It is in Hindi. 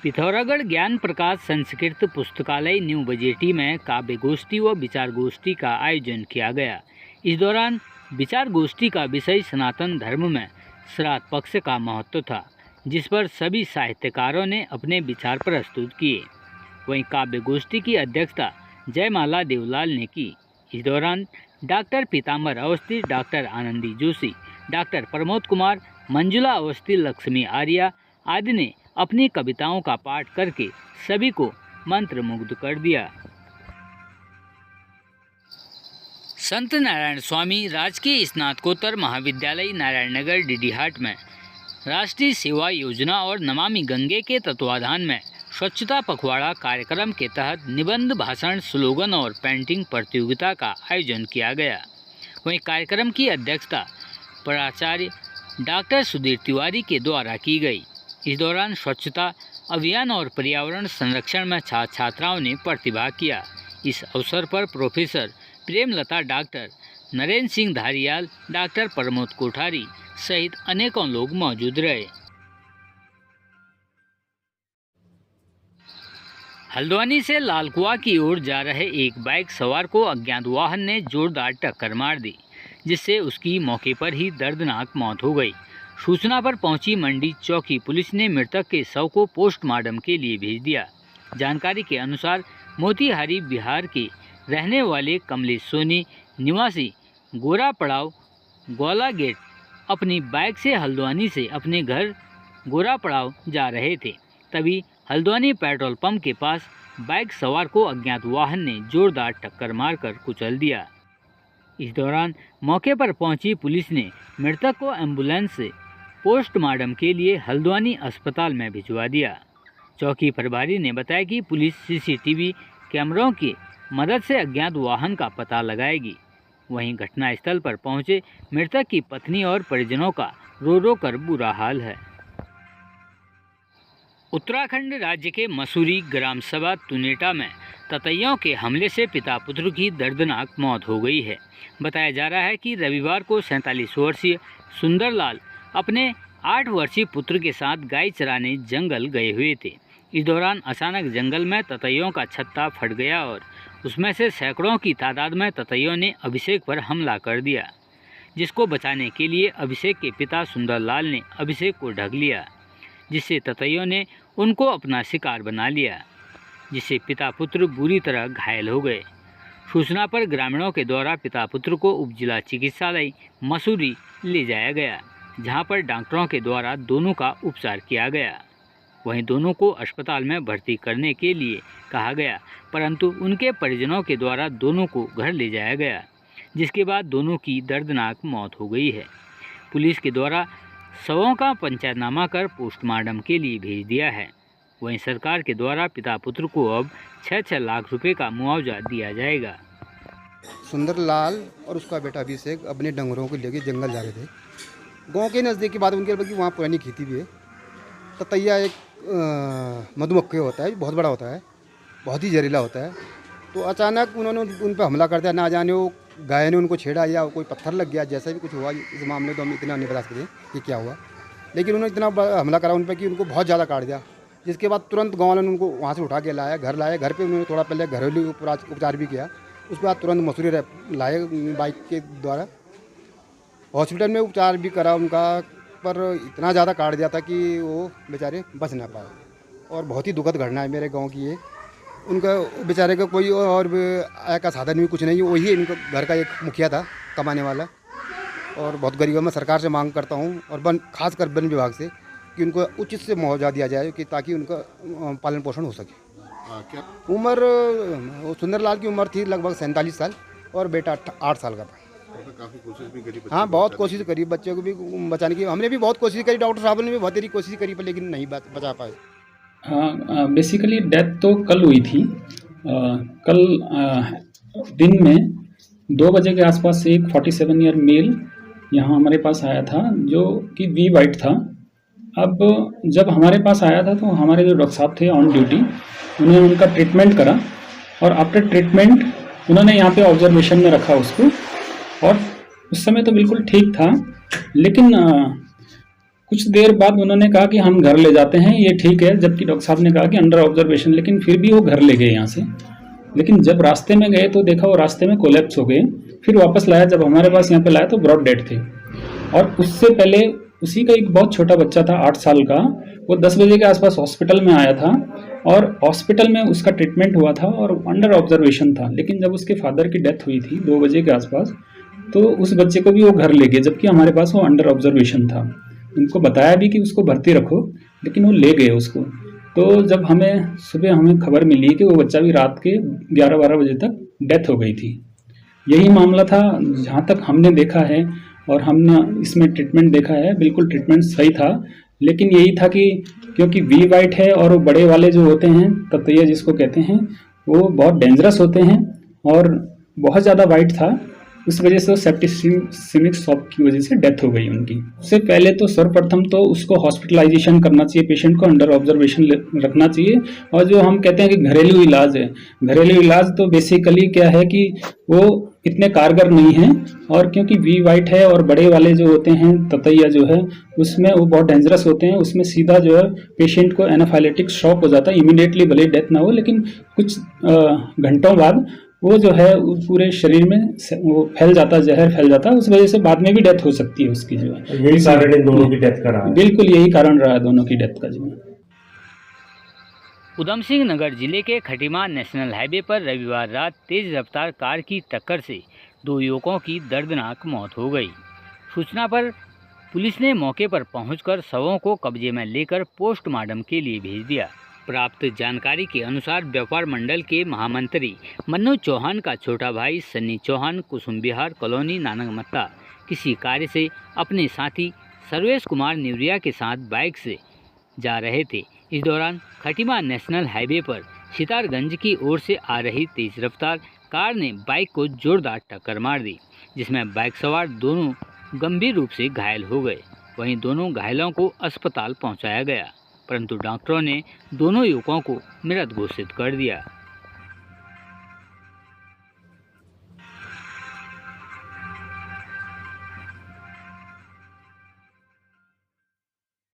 पिथौरागढ़ ज्ञान प्रकाश संस्कृत पुस्तकालय न्यू बजेटी में काव्य गोष्ठी व विचार गोष्ठी का आयोजन किया गया। इस दौरान विचार गोष्ठी का विषय सनातन धर्म में श्राद्ध पक्ष का महत्व था, जिस पर सभी साहित्यकारों ने अपने विचार प्रस्तुत किए। वहीं काव्य गोष्ठी की अध्यक्षता जयमाला देवलाल ने की। इस दौरान डॉक्टर पीताम्बर अवस्थी, डॉक्टर आनंदी जोशी, डॉक्टर प्रमोद कुमार, मंजुला अवस्थी, लक्ष्मी आर्या आदि ने अपनी कविताओं का पाठ करके सभी को मंत्रमुग्ध कर दिया। संत नारायण स्वामी राजकीय स्नातकोत्तर महाविद्यालय नारायणनगर डीडीहाट में राष्ट्रीय सेवा योजना और नमामि गंगे के तत्वाधान में स्वच्छता पखवाड़ा कार्यक्रम के तहत निबंध, भाषण, स्लोगन और पेंटिंग प्रतियोगिता का आयोजन किया गया। वहीं कार्यक्रम की अध्यक्षता प्राचार्य डॉक्टर सुधीर तिवारी के द्वारा की गई। इस दौरान स्वच्छता अभियान और पर्यावरण संरक्षण में छात्र छात्राओं ने प्रतिभाग किया। इस अवसर पर professor Premlata, doctor Narendra Singh Dhariyal, doctor Pramod Kothari सहित अनेकों लोग मौजूद रहे। हल्द्वानी से लालकुआ की ओर जा रहे एक बाइक सवार को अज्ञात वाहन ने जोरदार टक्कर मार दी, जिससे उसकी मौके पर ही दर्दनाक मौत हो गई। सूचना पर पहुंची मंडी चौकी पुलिस ने मृतक के शव को पोस्टमार्टम के लिए भेज दिया। जानकारी के अनुसार मोतिहारी बिहार के रहने वाले कमलेश सोनी निवासी गोरा पड़ाव गोला गेट अपनी बाइक से हल्द्वानी से अपने घर गोरा पड़ाव जा रहे थे। तभी हल्द्वानी पेट्रोल पंप के पास बाइक सवार को अज्ञात वाहन ने जोरदार टक्कर मारकर कुचल दिया। इस दौरान मौके पर पहुंची पुलिस ने मृतक को एम्बुलेंस से पोस्टमार्टम के लिए हल्द्वानी अस्पताल में भिजवा दिया। चौकी प्रभारी ने बताया कि पुलिस सीसीटीवी कैमरों की मदद से अज्ञात वाहन का पता लगाएगी। वहीं घटनास्थल पर पहुंचे मृतक की पत्नी और परिजनों का रो रो कर बुरा हाल है। उत्तराखंड राज्य के मसूरी ग्राम सभा तुनेटा में ततैयों के हमले से पिता पुत्र की दर्दनाक मौत हो गई है। बताया जा रहा है कि रविवार को 47 वर्षीय सुंदरलाल अपने 8 वर्षीय पुत्र के साथ गाय चराने जंगल गए हुए थे। इस दौरान अचानक जंगल में ततैयों का छत्ता फट गया और उसमें से सैकड़ों की तादाद में ततैयों ने अभिषेक पर हमला कर दिया, जिसको बचाने के लिए अभिषेक के पिता सुंदरलाल ने अभिषेक को ढक लिया, जिससे ततैयों ने उनको अपना शिकार बना लिया, जिससे पिता पुत्र बुरी तरह घायल हो गए। सूचना पर ग्रामीणों के द्वारा पिता पुत्र को उप जिला चिकित्सालय मसूरी ले जाया गया, जहां पर डॉक्टरों के द्वारा दोनों का उपचार किया गया। वहीं दोनों को अस्पताल में भर्ती करने के लिए कहा गया, परंतु उनके परिजनों के द्वारा दोनों को घर ले जाया गया, जिसके बाद दोनों की दर्दनाक मौत हो गई है। पुलिस के द्वारा शवों का पंचनामा कर पोस्टमार्टम के लिए भेज दिया है। वहीं सरकार के द्वारा पिता पुत्र को अब 6-6 लाख रुपए का मुआवजा दिया जाएगा। सुंदरलाल और उसका बेटा अभिषेक अपने डंगरों को लेकर जंगल जा रहे थे। गांव के नज़दीक की बात उनके बल्कि वहाँ पुरानी खेती भी है। ततैया एक मधुमक्खी होता है, बहुत बड़ा होता है, बहुत ही जहरीला होता है। तो अचानक उन्होंने उन पर हमला कर दिया। ना जाने वो गाय ने उनको छेड़ा या कोई पत्थर लग गया, जैसा भी कुछ हुआ इस मामले तो हम इतना नहीं बता सकते कि क्या हुआ, लेकिन उन्होंने इतना हमला करा उन पर कि उनको बहुत ज़्यादा काट दिया। जिसके बाद तुरंत गाँव वालों ने उनको वहाँ से उठा के लाया, घर लाया। घर पे उन्होंने थोड़ा पहले घरेलू उपचार भी किया। उसके बाद तुरंत मसूरी लाए बाइक के द्वारा। हॉस्पिटल में उपचार भी करा उनका, पर इतना ज़्यादा काट दिया था कि वो बेचारे बच ना पाए। और बहुत ही दुखद घटना है मेरे गांव की ये। उनका बेचारे का कोई और आय का साधन भी कुछ नहीं है। वही इनका घर का एक मुखिया था कमाने वाला। और बहुत गरीब है। मैं सरकार से मांग करता हूँ और खासकर वन विभाग से कि उनको उचित से मुआवजा दिया जाए कि ताकि उनका पालन पोषण हो सके। क्या उम्र सुंदरलाल की उम्र थी लगभग 47 साल और बेटा 8 साल का था। काफ़ी कोशिश भी करी। हाँ, बहुत कोशिश करी बच्चे को भी बचाने की। हमने भी बहुत कोशिश करी, डॉक्टर साहब ने भी बहुत देरी कोशिश करी, पर लेकिन नहीं बचा पाए। हाँ, बेसिकली डेथ तो कल हुई थी। कल दिन में 2 बजे के आसपास एक 47 ईयर मेल यहाँ हमारे पास आया था, जो कि वी वाइट था। अब जब हमारे पास आया था तो हमारे जो डॉक्टर साहब थे ऑन ड्यूटी, उन्होंने उनका ट्रीटमेंट करा और आफ्टर ट्रीटमेंट उन्होंने यहाँ पे ऑब्जर्वेशन में रखा उसको। और उस समय तो बिल्कुल ठीक था, लेकिन कुछ देर बाद उन्होंने कहा कि हम घर ले जाते हैं, ये ठीक है, जबकि डॉक्टर साहब ने कहा कि अंडर ऑब्जर्वेशन, लेकिन फिर भी वो घर ले गए यहाँ से। लेकिन जब रास्ते में गए तो देखा वो रास्ते में कोलैप्स हो गए। फिर वापस लाया, जब हमारे पास यहाँ पे लाया तो ब्रॉड डेड थे। और उससे पहले उसी का एक बहुत छोटा बच्चा था 8 साल का, वो 10 बजे के आसपास हॉस्पिटल में आया था और हॉस्पिटल में उसका ट्रीटमेंट हुआ था और अंडर ऑब्जर्वेशन था। लेकिन जब उसके फादर की डेथ हुई थी 2 बजे के आसपास, तो उस बच्चे को भी वो घर ले गए, जबकि हमारे पास वो अंडर ऑब्जर्वेशन था। उनको बताया भी कि उसको भर्ती रखो, लेकिन वो ले गए उसको। तो जब सुबह हमें खबर मिली कि वो बच्चा भी रात के 11-12 बजे तक डेथ हो गई थी। यही मामला था जहाँ तक हमने देखा है और हमने इसमें ट्रीटमेंट देखा है, बिल्कुल ट्रीटमेंट सही था। लेकिन यही था कि क्योंकि वी वाइट है और वो बड़े वाले जो होते हैं ततैया जिसको कहते हैं, वो बहुत डेंजरस होते हैं और बहुत ज़्यादा वाइट था, उस वजह से सेप्टिसेमिक शॉक की वजह से डेथ हो गई उनकी। उससे पहले तो सर्वप्रथम तो उसको हॉस्पिटलाइजेशन करना चाहिए, पेशेंट को अंडर ऑब्जर्वेशन रखना चाहिए। और जो हम कहते हैं कि घरेलू इलाज है, घरेलू इलाज तो बेसिकली क्या है कि वो इतने कारगर नहीं है। और क्योंकि वी वाइट है और बड़े वाले जो होते हैं ततैया जो है, उसमें वो बहुत डेंजरस होते हैं, उसमें सीधा जो है पेशेंट को एनाफाइलेटिक शॉक हो जाता है इमीडिएटली, भले डेथ ना हो, लेकिन कुछ घंटों बाद वो जो है पूरे शरीर में वो फैल जाता है, जहर फैल जाता है, उस वजह से बाद में भी डेथ हो सकती है उसकी जो है। यही कारण है दोनों की डेथ का रहा है। बिल्कुल यही कारण रहा है दोनों की डेथ का जो है। उधम सिंह नगर जिले के खटीमा नेशनल हाईवे पर रविवार रात तेज रफ्तार कार की टक्कर से 2 युवकों की दर्दनाक मौत हो गई। सूचना पर पुलिस ने मौके पर पहुंचकर शवों को कब्जे में लेकर पोस्टमार्टम के लिए भेज दिया। प्राप्त जानकारी के अनुसार व्यापार मंडल के महामंत्री मन्नू चौहान का छोटा भाई सन्नी चौहान कुसुम विहार कॉलोनी नानकमत्ता किसी कार्य से अपने साथी सर्वेश कुमार निवरिया के साथ बाइक से जा रहे थे। इस दौरान खटीमा नेशनल हाईवे पर सितारगंज की ओर से आ रही तेज रफ्तार कार ने बाइक को जोरदार टक्कर मार दी, जिसमें बाइक सवार दोनों गंभीर रूप से घायल हो गए। वहीं दोनों घायलों को अस्पताल पहुंचाया गया, परंतु डॉक्टरों ने दोनों युवकों को मृत घोषित कर दिया।